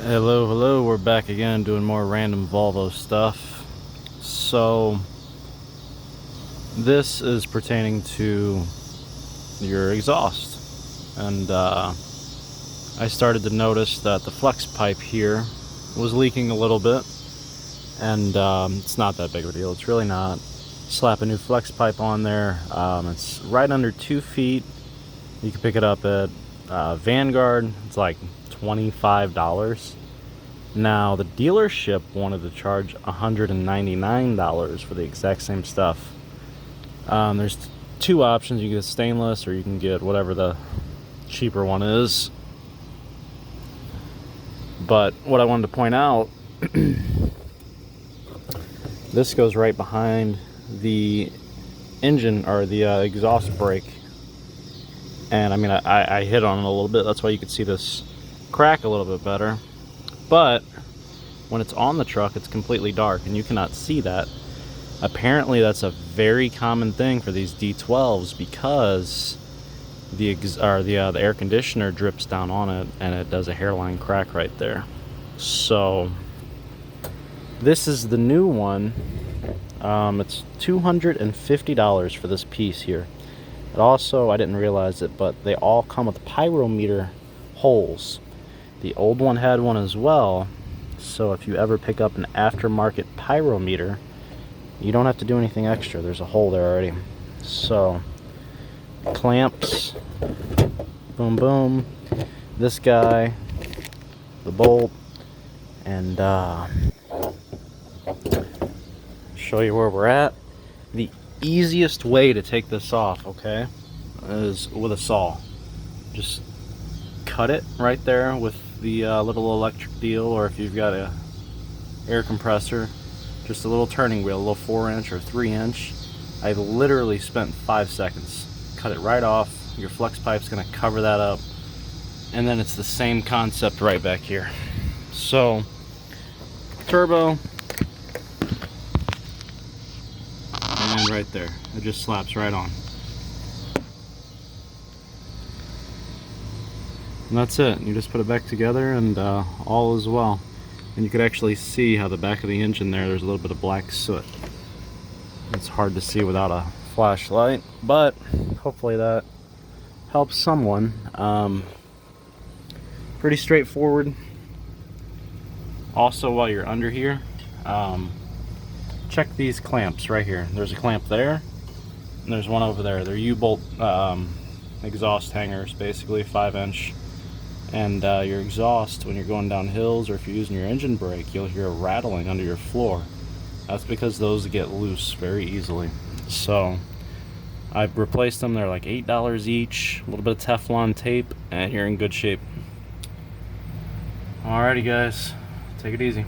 Hello, we're back again doing more random Volvo stuff. So, this is pertaining to your exhaust. And I started to notice that the flex pipe here was leaking a little bit. And it's not that big of a deal, it's really not. Slap a new flex pipe on there. It's right under 2 feet. You can pick it up at Vanguard. It's like $25. Now the dealership wanted to charge $199 for the exact same stuff. There's 2 options. You can get stainless or you can get whatever the cheaper one is. But what I wanted to point out, this goes right behind the engine or the exhaust brake. And I mean, I hit on it a little bit, that's why you could see this crack a little bit better. But when it's on the truck, it's completely dark and you cannot see that. Apparently that's a very common thing for these D12s because the air conditioner drips down on it and it does a hairline crack right there. So this is the new one. It's $250 for this piece here. It also, I didn't realize it, but they all come with pyrometer holes. The old one had one as well, so if you ever pick up an aftermarket pyrometer, you don't have to do anything extra. There's a hole there already. So, clamps, boom boom, this guy, the bolt, and show you where we're at. The easiest way to take this off, okay, is with a saw. Just cut it right there with the little electric deal, or if you've got a air compressor, just a little turning wheel, a little 4-inch or 3-inch. I literally spent 5 seconds. Cut it right off. Your flex pipe's gonna cover that up, and then it's the same concept right back here. So, turbo, and right there, it just slaps right on. And that's it. You just put it back together and all is well. And you could actually see how the back of the engine there's a little bit of black soot. It's hard to see without a flashlight, but hopefully that helps someone. Pretty straightforward. Also, while you're under here, check these clamps right here. There's a clamp there, and there's one over there. They're U-bolt exhaust hangers, basically 5-inch. And your exhaust, when you're going down hills or if you're using your engine brake, you'll hear a rattling under your floor. That's because those get loose very easily. So I've replaced them. They're like $8 each, a little bit of Teflon tape, and you're in good shape. Alrighty guys, take it easy.